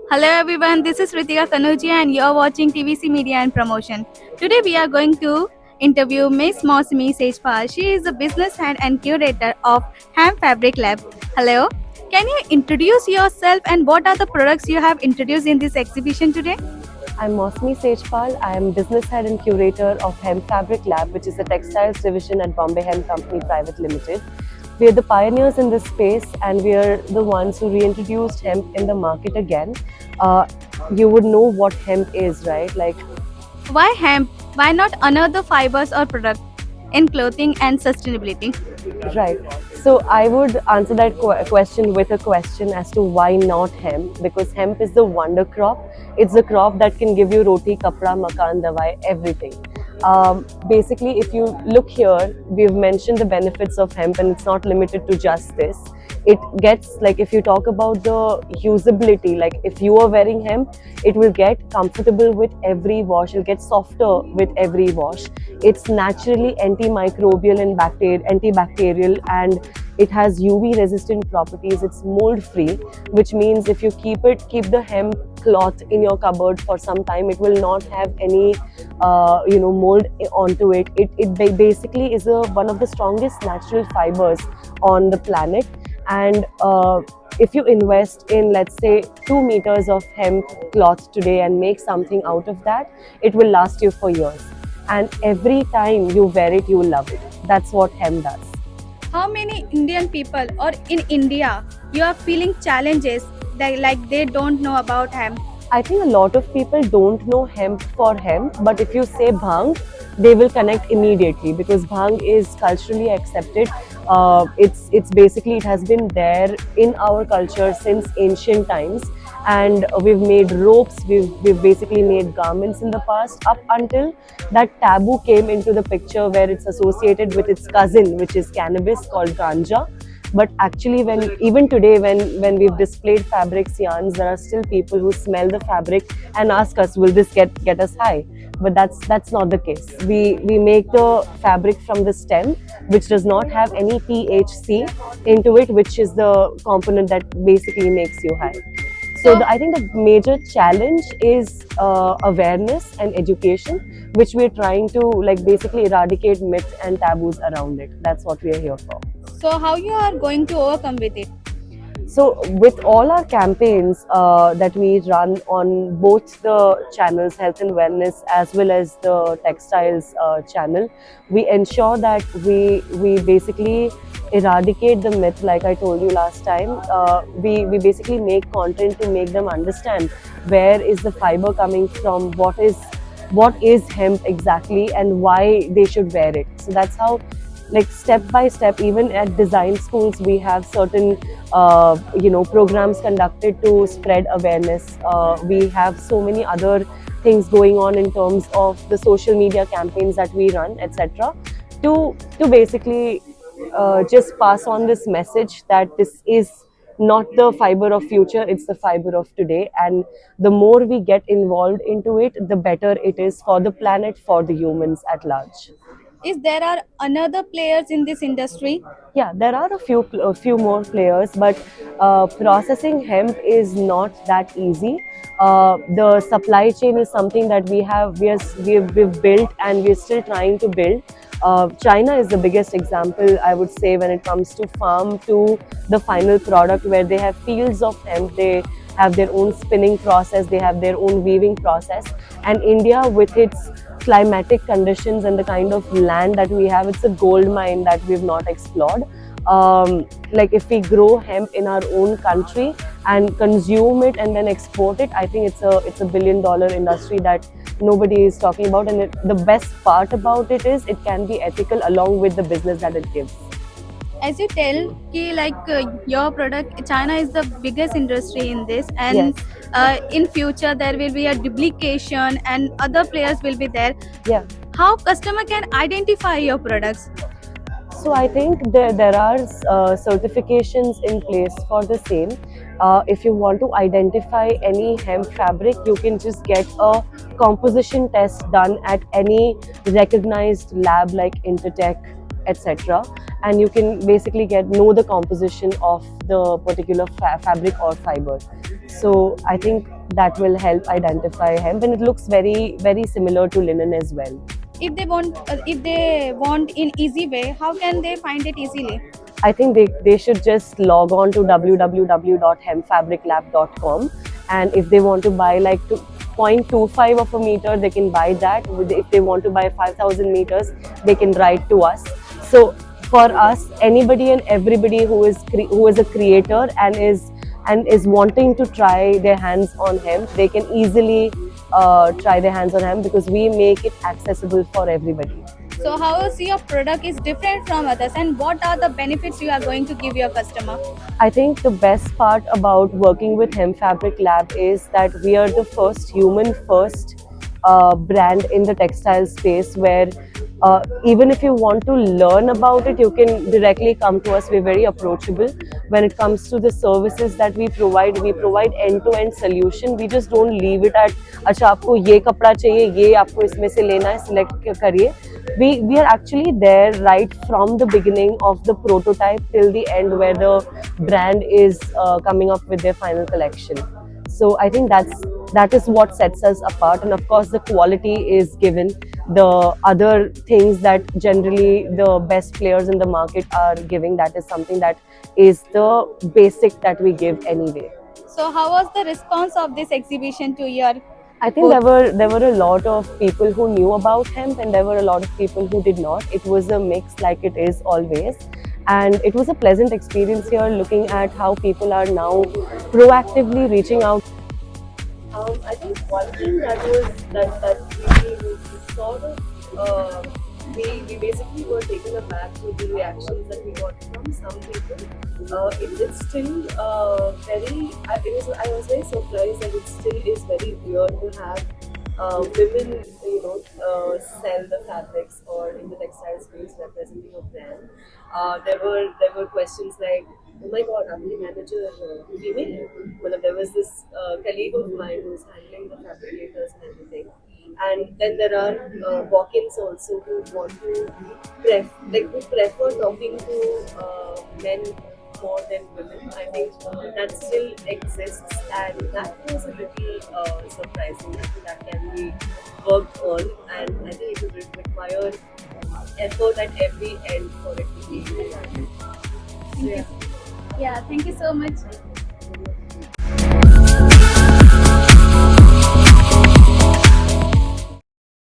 Hello everyone, this is Ritika Kanuji and you're watching TVC Media and Promotion. Today we are going to interview Miss Mosmi Sejpal. She is the business head and curator of Ham Fabric Lab. Hello, can you introduce yourself and what are the products you have introduced in this exhibition today? I'm Mosmi Sejpal. I am business head and curator of Hemp Fabric Lab, which is the textiles division at Bombay Hemp Company Private Limited. We are the pioneers in this space and we are the ones who reintroduced hemp in the market again. Uh, you would know what hemp is, right? Why hemp? Why not another fibers or product in clothing and sustainability? Right. So I would answer that question with a question as to why not hemp, because hemp is the wonder crop. It's the crop that can give you roti, kapra, makan, dawai, everything. Basically, if you look here, we've mentioned the benefits of hemp, and it's not limited to just this. It gets, like, if you talk about the usability, like if you are wearing hemp, it will get comfortable with every wash. It'll get softer with every wash. It's naturally antimicrobial and antibacterial, and it has UV resistant properties. It's mold free, which means if you keep the hemp cloth in your cupboard for some time, it will not have any mold onto it. It basically is one of the strongest natural fibers on the planet. And if you invest in, let's say, 2 meters of hemp cloth today and make something out of that, it will last you for years. And every time you wear it, you will love it. That's what hemp does. How many Indian people or in India you are feeling challenges that like they don't know about hemp? I think a lot of people don't know hemp for hemp, but if you say bhang, they will connect immediately because bhang is culturally accepted. It's basically, it has been there in our culture since ancient times, and we've made ropes, we've basically made garments in the past, up until that taboo came into the picture where it's associated with its cousin, which is cannabis, called ganja. But actually, when even today, when we've displayed fabrics, yarns, there are still people who smell the fabric and ask us, will this get us high? But that's not the case. We make the fabric from the stem, which does not have any THC into it, which is the component that basically makes you high. So I think the major challenge is awareness and education, which we're trying to, like, basically eradicate myths and taboos around it. That's what we are here for. So how you are going to overcome with it? So with all our campaigns that we run on both the channels, health and wellness, as well as the textiles channel, we ensure that we basically eradicate the myth. Like I told you last time, we basically make content to make them understand where is the fiber coming from, what is hemp exactly, and why they should wear it. So that's how, like, step by step, even at design schools, we have certain programs conducted to spread awareness. We have so many other things going on in terms of the social media campaigns that we run, etc., to basically just pass on this message that this is not the fiber of future, it's the fiber of today. And the more we get involved into it, the better it is for the planet, for the humans at large. Is there are another players in this industry? Yeah, there are a few more players, but processing hemp is not that easy. The supply chain is something that we've built and we're still trying to build. China is the biggest example, I would say, when it comes to farm to the final product, where they have fields of hemp, they have their own spinning process, they have their own weaving process. And India, with its climatic conditions and the kind of land that we have, it's a gold mine that we've not explored. Like, if we grow hemp in our own country and consume it and then export it, I think it's a billion-dollar industry that nobody is talking about. And the best part about it is it can be ethical along with the business that it gives. As you tell ki your product, China is the biggest industry in this, and Yes. in future there will be a duplication and other players will be there. Yeah. How customer can identify your products? So I think there are certifications in place for the same. If you want to identify any hemp fabric, you can just get a composition test done at any recognized lab like Intertech, etc. and you can basically know the composition of the particular fabric or fiber. So I think that will help identify hemp, and it looks very similar to linen as well. If they want in easy way, how can they find it easily? I think they should just log on to www.hempfabriclab.com, and if they want to buy like 0.25 of a meter, they can buy that. If they want to buy 5,000 meters, they can write to us. So for us, anybody and everybody who is a creator and is wanting to try their hands on hemp, they can easily try their hands on hemp because we make it accessible for everybody. So how is your product is different from others, and what are the benefits you are going to give your customer? I think the best part about working with Hemp Fabric Lab is that we are the first human first brand in the textile space where even if you want to learn about it, you can directly come to us. We're very approachable. When it comes to the services that we provide end-to-end solution. We just don't leave it at अच्छा आपको ये कपड़ा चाहिए, ये आपको इसमें से लेना है, select करिए. We are actually there right from the beginning of the prototype till the end where the brand is coming up with their final collection. So I think that is what sets us apart, and of course the quality is given. The other things that generally the best players in the market are giving, that is something that is the basic that we give anyway. So how was the response of this exhibition to your? I think there were a lot of people who knew about hemp, and there were a lot of people who did not. It was a mix, like it is always, and it was a pleasant experience here, looking at how people are now proactively reaching out. I think one thing that we sort of we basically were taken aback with the reactions that we got from some people. It's still I was very surprised that it still is very weird to have women, sell the fabrics or in the textile space representing a brand. There were questions like, oh my god, आपकी manager female है? मतलब there was this colleague of mine who was handling the fabricators and everything. And then there are walk-ins also who want to who prefer talking to men more than women. I think that still exists, and that was a little surprising. That can be worked on, and I think it will require effort at every end for it to be. So, yeah. Yeah, thank you so much.